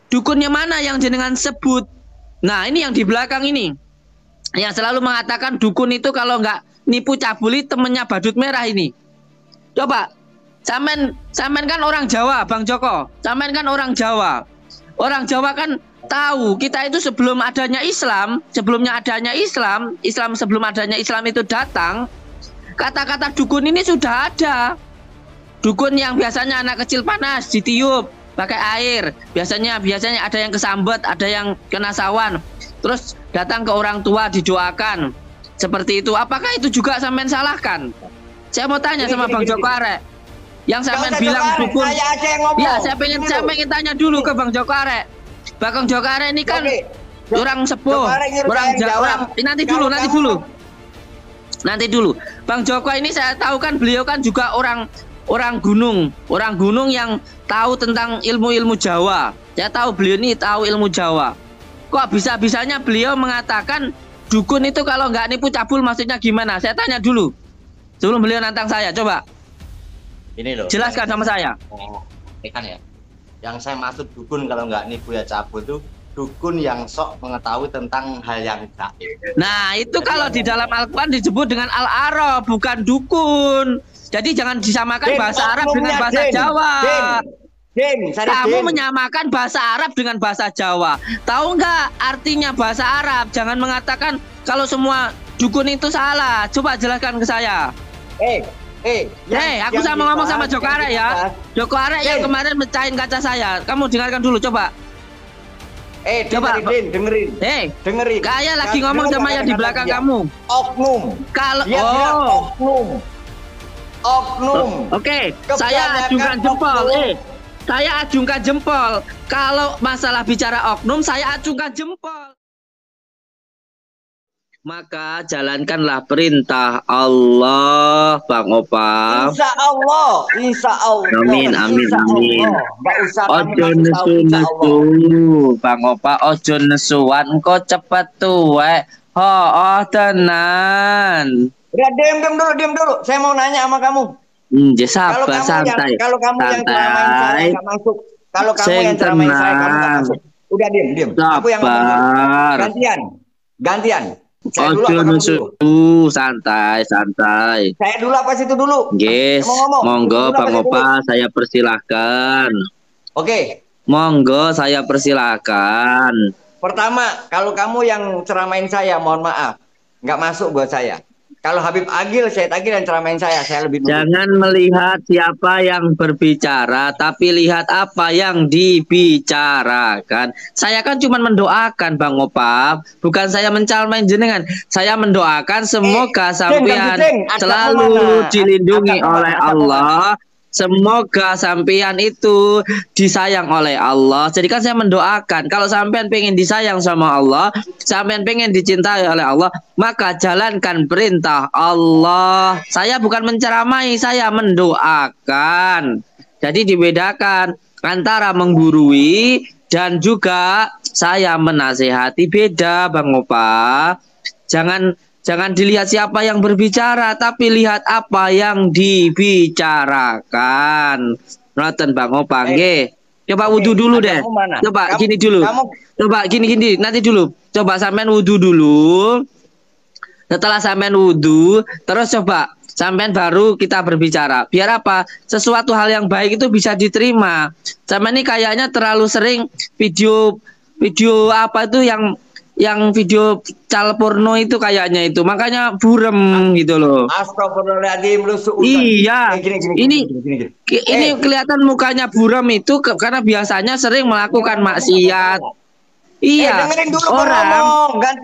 Dukunnya mana yang jenengan sebut? Nah, ini yang di belakang ini. Yang selalu mengatakan dukun itu kalau nggak nipu cabuli temennya badut merah ini. Coba, Samen kan orang Jawa, Bang Joko. Samen kan orang Jawa. Orang Jawa kan tahu kita itu sebelum adanya Islam, sebelum adanya Islam itu datang, kata-kata dukun ini sudah ada. Dukun yang biasanya anak kecil panas ditiup pakai air, biasanya ada yang kesambet, ada yang kena sawan, terus datang ke orang tua didoakan seperti itu. Apakah itu juga sampean salahkan? Saya mau tanya sama Bang Joko Arek, yang sampean bilang dukun. Ya, saya pengen tanya dulu ke Bang Joko Arek. Bang Joko Arek ini kan orang sepuh, orang Jawa. Nanti dulu. Bang Joko ini saya tahu kan beliau kan juga orang gunung yang tahu tentang ilmu-ilmu Jawa. Saya tahu beliau ini tahu ilmu Jawa. Kok bisa-bisanya beliau mengatakan dukun itu kalau nggak nipu cabul maksudnya gimana? Saya tanya dulu sebelum beliau nantang saya. Coba ini loh, jelaskan sama saya. Ini kan ya, yang saya maksud dukun kalau nggak nipu ya cabul itu dukun yang sok mengetahui tentang hal yang gaib. Nah itu kalau di dalam Al-Quran disebut dengan al-arab, bukan dukun. Jadi jangan disamakan bahasa Arab dengan bahasa Jawa. Kamu menyamakan bahasa Arab dengan bahasa Jawa. Tahu nggak artinya bahasa Arab? Jangan mengatakan kalau semua dukun itu salah. Coba jelaskan ke saya. Aku sama ngomong sama Joko Arek ya. Joko Arek yang kemarin mecahin kaca saya. Kamu dengarkan dulu coba. Coba dengerin. Kayak lagi ngomong sama yang di belakang kamu. Oknum. Kalau oknum. Oke, saya ajungkan jempol. Saya ajungkan jempol. Kalau masalah bicara oknum, saya acungkan jempol. Maka jalankanlah perintah Allah, Bang Opa. Insya Allah. Amin. Ojo nesu, Bang Opa. Ojo nesuan, engkau cepet tuwek. Tenan. Udah diam dulu. Saya mau nanya sama kamu. Santai. Kalau kamu yang ceramain saya nggak masuk. Kalau kamu yang ceramain saya kamu nggak masuk. Udah diam. Aku yang ngomong. Gantian. Saya dulu santai. Saya dulu apa situ dulu? Yes. Monggo Bang Opa, saya persilahkan. Oke. Monggo saya persilahkan. Pertama, kalau kamu yang ceramain saya, mohon maaf, nggak masuk buat saya. Kalau Habib Agil, Syed Agil yang ceramain saya lebih dulu. Jangan melihat siapa yang berbicara, tapi lihat apa yang dibicarakan. Saya kan cuma mendoakan Bang Opa, bukan saya mencalmain jenengan. Saya mendoakan semoga sampean selalu dilindungi oleh Allah. Semoga sampean itu disayang oleh Allah. Jadi kan saya mendoakan kalau sampean pengen disayang sama Allah, sampean pengen dicintai oleh Allah, maka jalankan perintah Allah. Saya bukan menceramai, saya mendoakan. Jadi dibedakan antara menggurui dan juga saya menasehati, beda Bang Opa. Jangan dilihat siapa yang berbicara, tapi lihat apa yang dibicarakan. Noten Bang Opa, nggih. Coba wudu dulu deh. Coba gini dulu. Coba gini nanti dulu. Coba sampean wudu dulu. Setelah sampean wudu, terus coba sampean baru kita berbicara. Biar apa? Sesuatu hal yang baik itu bisa diterima. Sampean ini kayaknya terlalu sering video apa itu yang video cal porno itu kayaknya itu, makanya burem gitu loh. Astagfirullahaladzim, lu iya. Ini kelihatan mukanya burem itu karena biasanya sering melakukan maksiat. Iya.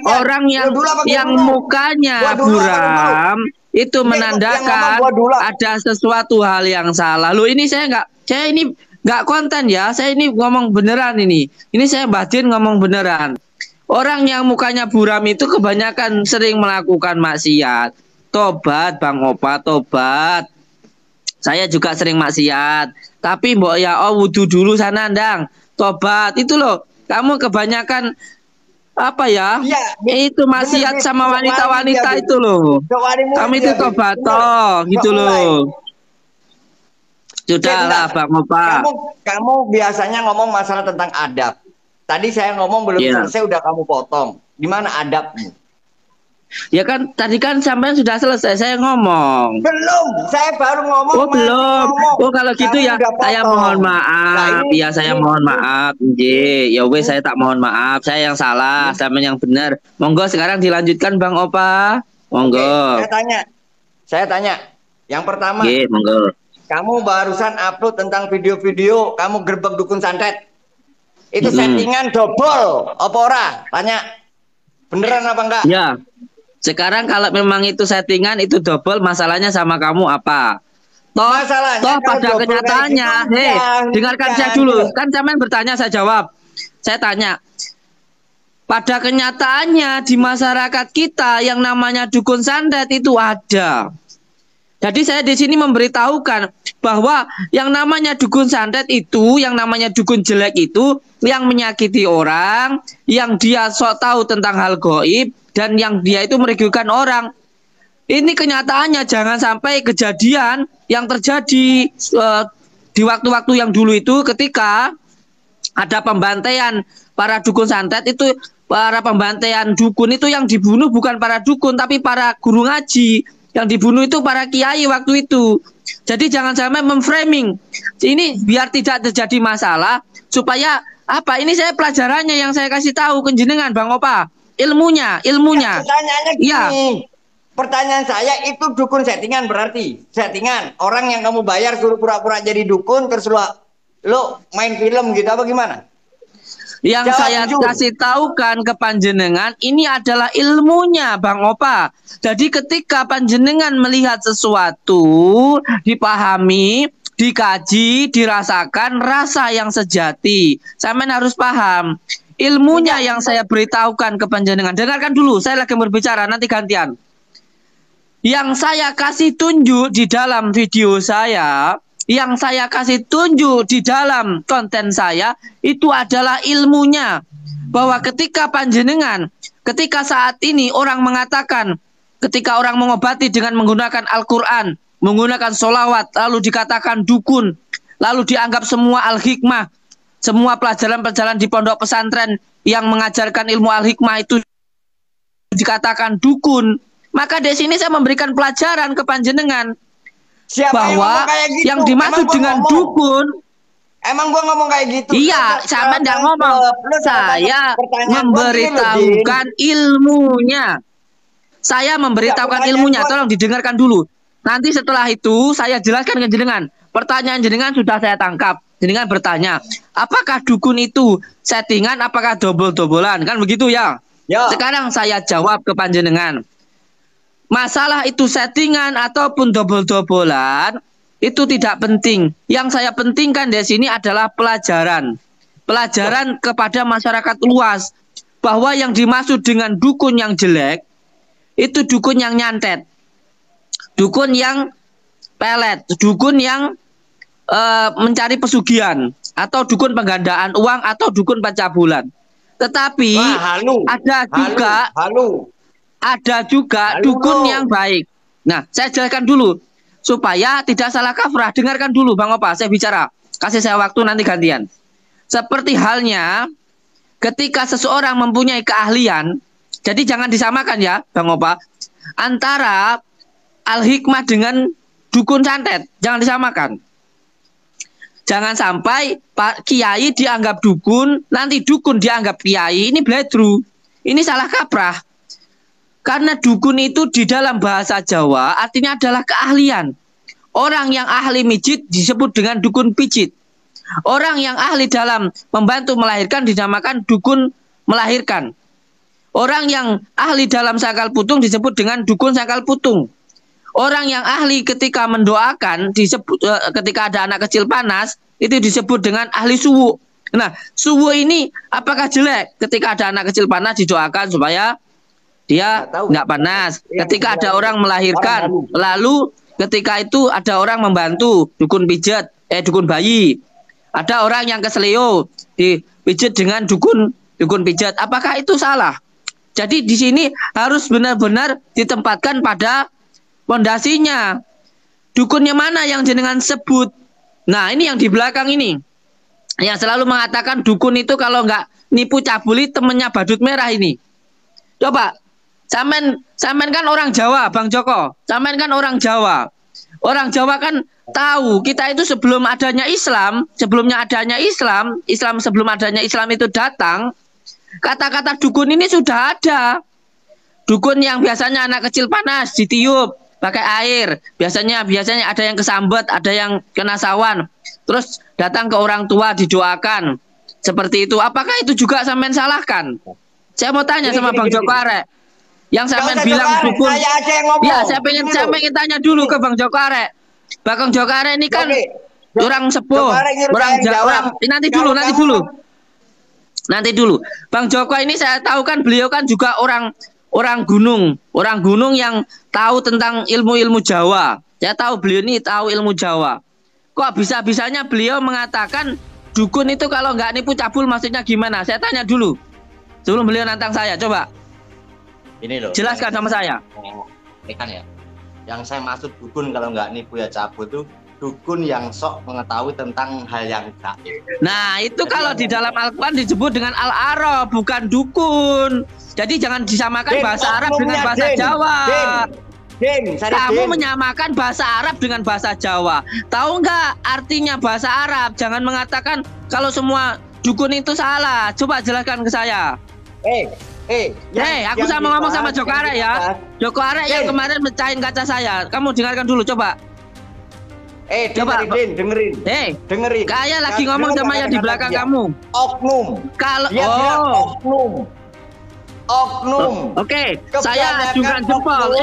Orang yang mukanya buram itu menandakan ada sesuatu hal yang salah. Loh ini saya ini nggak konten ya. Saya ini ngomong beneran ini. Ini saya batin ngomong beneran. Orang yang mukanya buram itu kebanyakan sering melakukan maksiat. Tobat Bang Opa, tobat. Saya juga sering maksiat. Tapi mbok ya wudu dulu sana ndang. Tobat itu loh. Kamu kebanyakan apa ya? Itu maksiat sama wanita-wanita itu loh. Kamu itu tobat toh gitu loh. Sudahlah Bang Opa. Kamu biasanya ngomong masalah tentang adab. Tadi saya ngomong belum selesai udah kamu potong. Di mana adabmu? Ya kan tadi kan sampai sudah selesai saya ngomong. Belum, saya baru ngomong. Oh belum. Oh kalau gitu ya saya mohon maaf. Ya saya mohon maaf. Ya wes saya tak mohon maaf. Saya yang salah, sama yang benar. Monggo sekarang dilanjutkan Bang Opa. Monggo. Saya tanya. Yang pertama. Monggo. Kamu barusan upload tentang video-video kamu gerbek dukun santet. Itu settingan double apa ora? Tanya. Beneran apa enggak? Ya. Sekarang kalau memang itu settingan, itu double, masalahnya sama kamu apa? Toh pada kenyataannya, dengarkan saya dulu. Kan zaman bertanya, saya jawab. Saya tanya, pada kenyataannya di masyarakat kita yang namanya dukun santet itu ada. Jadi saya di sini memberitahukan bahwa yang namanya dukun santet itu, yang namanya dukun jelek itu, yang menyakiti orang, yang dia sok tahu tentang hal gaib, dan yang dia itu merugikan orang. Ini kenyataannya, jangan sampai kejadian yang terjadi di waktu-waktu yang dulu itu ketika ada pembantaian para dukun santet itu, para pembantaian dukun itu yang dibunuh bukan para dukun tapi para guru ngaji. Yang dibunuh itu para kiai waktu itu. Jadi jangan sampai memframing. Ini biar tidak terjadi masalah supaya apa? Ini saya pelajarannya yang saya kasih tahu ke jenengan Bang Opa. Ilmunya. Ya, pertanyaannya gini. Ya. Pertanyaan saya itu dukun settingan berarti settingan orang yang kamu bayar suruh pura-pura jadi dukun terus lo main film gitu apa gimana? Yang saya kasih tahu kan ke panjenengan ini adalah ilmunya Bang Opa. Jadi ketika panjenengan melihat sesuatu dipahami, dikaji, dirasakan rasa yang sejati. Sampean harus paham. Ilmunya yang saya beritahukan ke panjenengan. Dengarkan dulu, saya lagi berbicara nanti gantian. Yang saya kasih tunjuk di dalam video saya, yang saya kasih tunjuk di dalam konten saya itu adalah ilmunya. Bahwa ketika panjenengan, ketika saat ini orang mengatakan, ketika orang mengobati dengan menggunakan Al-Quran, menggunakan sholawat, lalu dikatakan dukun, lalu dianggap semua al-hikmah, semua pelajaran-pelajaran di pondok pesantren yang mengajarkan ilmu al-hikmah itu dikatakan dukun, maka di sini saya memberikan pelajaran ke panjenengan. Siapa bahwa yang dimaksud dengan dukun, emang gua ngomong kayak gitu? Iya, sama enggak ngomong. Saya memberitahukan ilmunya. Saya memberitahukan ilmunya. Tolong didengarkan dulu. Nanti setelah itu saya jelaskan ke jenengan. Pertanyaan jenengan sudah saya tangkap. Jenengan bertanya, apakah dukun itu settingan? Apakah dobol-dobolan? Kan begitu ya? Ya. Sekarang saya jawab ke panjenengan. Masalah itu settingan ataupun dobol-dobolan itu tidak penting. Yang saya pentingkan di sini adalah pelajaran. Pelajaran kepada masyarakat luas bahwa yang dimaksud dengan dukun yang jelek itu dukun yang nyantet. Dukun yang pelet, dukun yang mencari pesugihan atau dukun penggandaan uang atau dukun pencabulan. Tetapi ada juga dukun yang baik. Nah, saya jelaskan dulu supaya tidak salah kaprah. Dengarkan dulu Bang Opa, saya bicara. Kasih saya waktu nanti gantian. Seperti halnya ketika seseorang mempunyai keahlian, jadi jangan disamakan ya Bang Opa, antara al-hikmah dengan dukun santet. Jangan disamakan. Jangan sampai Pak Kiai dianggap dukun, nanti dukun dianggap Kiai. Ini bledru. Ini salah kaprah. Karena dukun itu di dalam bahasa Jawa artinya adalah keahlian. Orang yang ahli mijit disebut dengan dukun pijit. Orang yang ahli dalam membantu melahirkan dinamakan dukun melahirkan. Orang yang ahli dalam sangkal putung disebut dengan dukun sangkal putung. Orang yang ahli ketika mendoakan disebut ketika ada anak kecil panas itu disebut dengan ahli suwu. Nah, suwu ini apakah jelek? Ketika ada anak kecil panas didoakan supaya dia nggak panas. Ketika ada orang melahirkan, lalu ketika itu ada orang membantu dukun pijat, dukun bayi. Ada orang yang keseleo dipijat dengan dukun pijat. Apakah itu salah? Jadi di sini harus benar-benar ditempatkan pada pondasinya. Dukunnya mana yang jenengan sebut? Nah, ini yang di belakang ini. yang selalu mengatakan dukun itu kalau nggak nipu cabuli temennya badut merah ini. Coba, Samen kan orang Jawa, Bang Joko. Samen kan orang Jawa. Orang Jawa kan tahu kita itu sebelum adanya Islam, Islam sebelum adanya Islam itu datang, kata-kata dukun ini sudah ada. Dukun yang biasanya anak kecil panas ditiup pakai air, biasanya ada yang kesambet, ada yang kena sawan. Terus datang ke orang tua didoakan. Seperti itu. Apakah itu juga sampean salahkan? Saya mau tanya sama Bang Joko Arek. Yang sampean bilang dukun. Ya, saya pengen tanya dulu ke Bang Joko Arek. Bang Joko Arek ini kan orang sepuh, orang Jawa. Nanti dulu. Bang Joko ini saya tahu kan beliau kan juga orang gunung yang tahu tentang ilmu-ilmu Jawa. Saya tahu beliau ini tahu ilmu Jawa. Kok bisa-bisanya beliau mengatakan dukun itu kalau nggak nipu cabul maksudnya gimana? Saya tanya dulu. Sebelum beliau nantang saya, coba. Ini loh. Jelaskan sama saya. Ini kan ya. Yang saya maksud dukun kalau nggak nipu ya cabul itu dukun yang sok mengetahui tentang hal yang gaib. Nah, itu kalau di dalam Al-Quran disebut dengan al-arab, bukan dukun. Jadi jangan disamakan bahasa Arab dengan bahasa Jawa. Kamu menyamakan bahasa Arab dengan bahasa Jawa. Tahu nggak artinya bahasa Arab? Jangan mengatakan kalau semua dukun itu salah. Coba jelaskan ke saya. Aku sama ngomong sama Joko Arek ya. Joko Arek yang kemarin mecahin kaca saya. Kamu dengarkan dulu coba. Coba dengerin. Dengerin. Kayak lagi ngomong sama yang di belakang kamu. Oknum. Kalau oknum. Oke, saya ajukan jempol.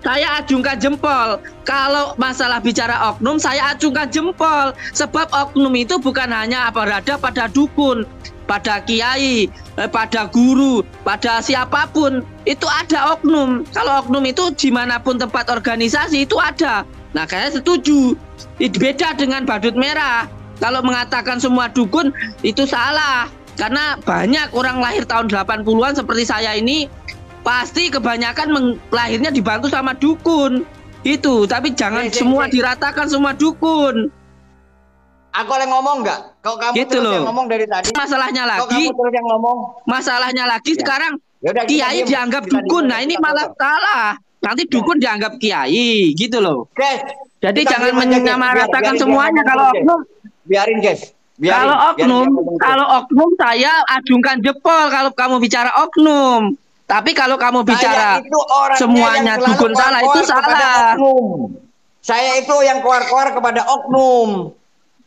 Saya ajungkan jempol. Kalau masalah bicara oknum, saya acungkan jempol. Sebab oknum itu bukan hanya berada pada dukun, pada kiai, pada guru, pada siapapun. Itu ada oknum. Kalau oknum itu dimanapun tempat organisasi itu ada. Nah, saya setuju. Beda dengan badut merah. Kalau mengatakan semua dukun itu salah. Karena banyak orang lahir tahun 80-an seperti saya ini pasti kebanyakan lahirnya dibantu sama dukun. Itu, tapi jangan semua diratakan semua dukun. Aku boleh ngomong nggak? Kau kamu gitu terus loh. yang ngomong dari tadi. Masalahnya lagi. Kau kamu terus yang ngomong. Masalahnya lagi ya. Sekarang Yaudah, kiai dianggap dukun. Nah, ini malah salah. Nanti dukun dianggap kiai, gitu loh. Jadi jangan menyamaratakan semuanya. Kalau oknum, biarin guys. Kalau oknum saya ajungkan jempol kalau kamu bicara oknum. Tapi kalau kamu bicara semuanya dukun salah itu salah. Saya itu yang keluar-keluar kepada oknum.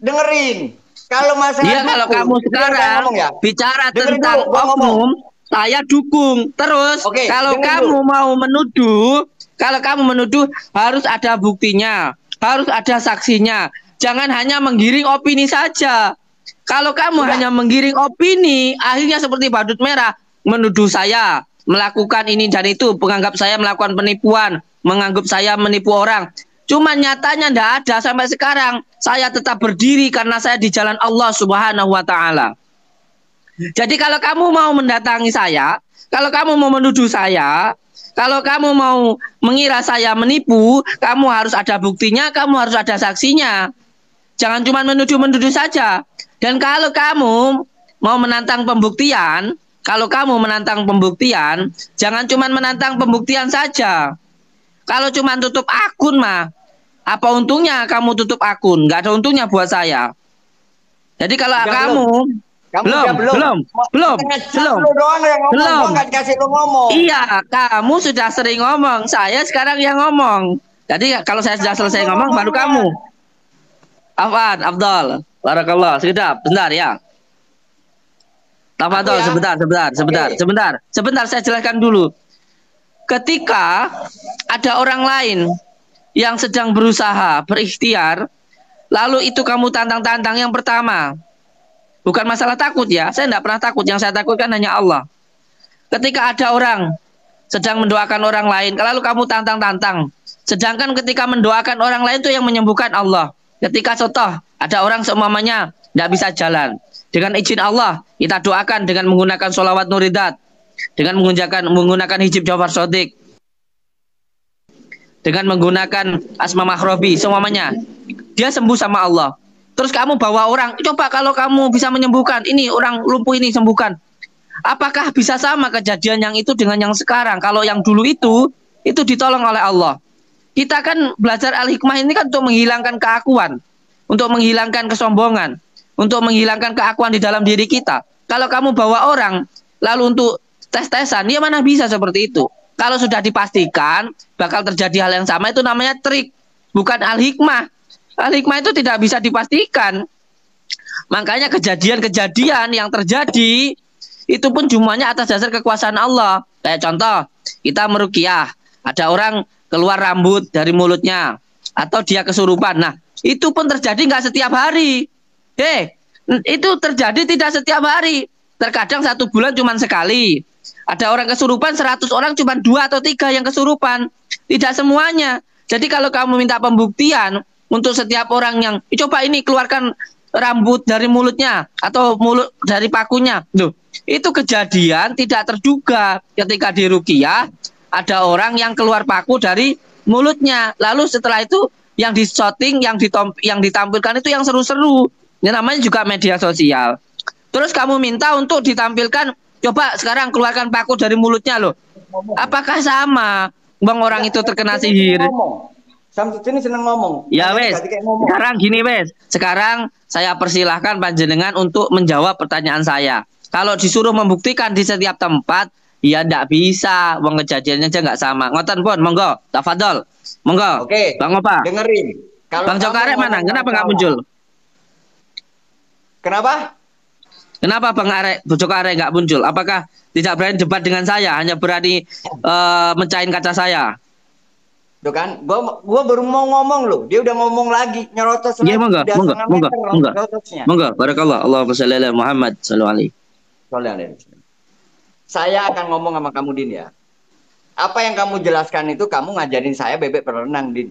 Dengerin. Kalau masalah kalau kamu sekarang bicara tentang oknum, saya dukung. Terus kalau kamu mau menuduh, harus ada buktinya, harus ada saksinya. Jangan hanya menggiring opini saja. Kalau kamu hanya menggiring opini, akhirnya seperti badut merah menuduh saya melakukan ini dan itu, menganggap saya melakukan penipuan, menganggap saya menipu orang. Cuma nyatanya ndak ada sampai sekarang. Saya tetap berdiri karena saya di jalan Allah Subhanahu wa Ta'ala. Jadi kalau kamu mau mendatangi saya, kalau kamu mau menuduh saya, kalau kamu mau mengira saya menipu, kamu harus ada buktinya, kamu harus ada saksinya. Jangan cuma menuduh-menuduh saja. Dan kalau kamu mau menantang pembuktian, jangan cuma menantang pembuktian saja. Kalau cuma tutup akun mah, apa untungnya kamu tutup akun? Nggak ada untungnya buat saya. Jadi kalau belum. Iya, kamu sudah sering ngomong. Saya sekarang yang ngomong. Jadi kalau saya sudah selesai ngomong, baru kamu. Afan, Abdul, barakallah. Sedap, bentar ya. Tafadhol, sebentar, saya jelaskan dulu. Ketika ada orang lain yang sedang berusaha, berikhtiar, lalu itu kamu tantang-tantang, yang pertama, bukan masalah takut ya, saya tidak pernah takut, yang saya takutkan hanya Allah. Ketika ada orang sedang mendoakan orang lain, lalu kamu tantang-tantang, sedangkan ketika mendoakan orang lain itu yang menyembuhkan Allah. Ketika contoh, ada orang seumpamanya tidak bisa jalan, dengan izin Allah kita doakan dengan menggunakan sholawat nuridat, dengan menggunakan hijab Jafar Shodiq, dengan menggunakan asma mahrobi, semuanya dia sembuh sama Allah. Terus kamu bawa orang, coba kalau kamu bisa menyembuhkan, ini orang lumpuh ini sembuhkan. Apakah bisa sama kejadian yang itu dengan yang sekarang? Kalau yang dulu itu ditolong oleh Allah. Kita kan belajar al-hikmah ini kan untuk menghilangkan keakuan, untuk menghilangkan kesombongan, untuk menghilangkan keakuan di dalam diri kita. Kalau kamu bawa orang, lalu untuk tes-tesan, ya mana bisa seperti itu. Kalau sudah dipastikan bakal terjadi hal yang sama, itu namanya trik, bukan al-hikmah. Al-hikmah itu tidak bisa dipastikan. Makanya kejadian-kejadian yang terjadi itu pun jumlahnya atas dasar kekuasaan Allah. Kayak contoh, kita meruqyah, ada orang keluar rambut dari mulutnya, atau dia kesurupan. Nah, itu pun terjadi nggak setiap hari. Itu terjadi tidak setiap hari. Terkadang 1 bulan cuma sekali. Ada orang kesurupan, 100 orang cuma 2 atau 3 yang kesurupan. Tidak semuanya. Jadi kalau kamu minta pembuktian untuk setiap orang yang, coba ini keluarkan rambut dari mulutnya atau mulut dari pakunya. Loh, itu kejadian tidak terduga ketika di ruqyah ada orang yang keluar paku dari mulutnya. Lalu setelah itu yang di-shooting, yang ditampilkan itu yang seru-seru. Ini namanya juga media sosial. Terus kamu minta untuk ditampilkan, coba sekarang keluarkan paku dari mulutnya loh. Apakah sama? Bang orang itu terkena sihir. Samsudin seneng ngomong. Ya wes. Sekarang gini wes. Sekarang saya persilahkan panjenengan untuk menjawab pertanyaan saya. Kalau disuruh membuktikan di setiap tempat, ya ndak bisa. Wong kejadiannya aja nggak sama. Ngoten pun, monggo. Tafadhol. Monggo. Oke. Bang Opa. Dengerin. Kalau Bang Jokarek mana? Kenapa nggak muncul? Kenapa? Kenapa Bang Jokarek nggak muncul? Apakah tidak berani debat dengan saya? Hanya berani mencahin kaca saya? Tuh kan, gua baru mau ngomong loh, dia udah ngomong lagi, nyerotos lagi. Iya, monggo. Barakallah. Allahumma shalli ala Muhammad sallallahu alaihi. Saya akan ngomong sama kamu, Din, ya. Apa yang kamu jelaskan itu kamu ngajarin saya bebek berenang, Din.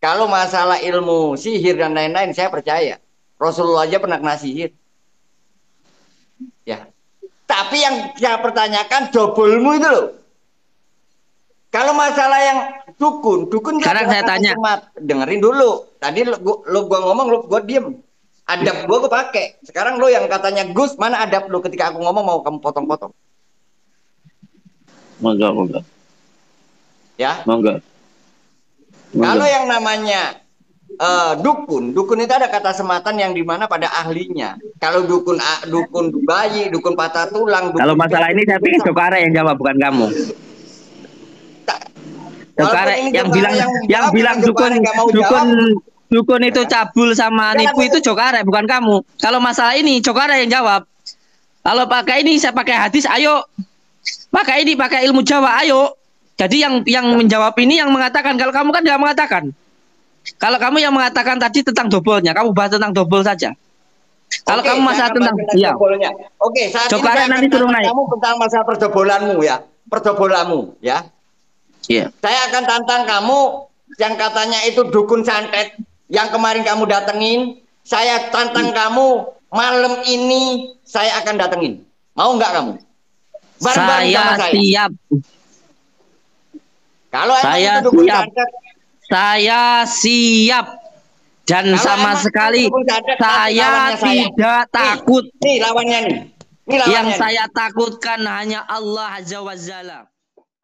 Kalau masalah ilmu sihir dan lain-lain, saya percaya. Rasulullah aja pernah kena sihir. Ya. Tapi yang saya pertanyakan dobelmu itu loh. Kalau masalah yang dukun sekarang saya tanya. Dengerin dulu. Tadi gua ngomong, gua diem. Adab gua pakai. Sekarang lo yang katanya Gus, mana adab lo ketika aku ngomong mau kamu potong-potong? Monggo. Ya. Monggo. Kalau yang namanya dukun itu ada kata sematan yang dimana pada ahlinya. Kalau dukun bayi, dukun patah tulang. Kalau masalah ini saya pikir Jokarek yang jawab, bukan kamu. Jokarek yang bilang dukun itu cabul sama nipu itu Jokarek, bukan kamu. Kalau masalah ini Jokarek yang jawab. Kalau pakai ini saya pakai hadis, ayo. Pakai ilmu Jawa, ayo. Jadi yang menjawab ini yang mengatakan, kalau kamu kan tidak mengatakan. Kalau kamu yang mengatakan tadi tentang dobelnya, kamu bahas tentang dobel saja. Kalau kamu masalah tentang dobolnya. Oke, saat Jokarek ini nanti turun naik. Kamu tentang masalah perdobolanmu ya. Iya. Saya akan tantang kamu yang katanya itu dukun santet yang kemarin kamu datengin. Saya tantang kamu malam ini saya akan datengin. Mau nggak kamu? Bareng-bareng sama saya. Siap. Kalau saya itu dukun siap. santet, saya siap. Dan kalau sama sekali santet, saya tidak takut. Nih lawannya nih. Yang saya takutkan hanya Allah Azza wa Jalla.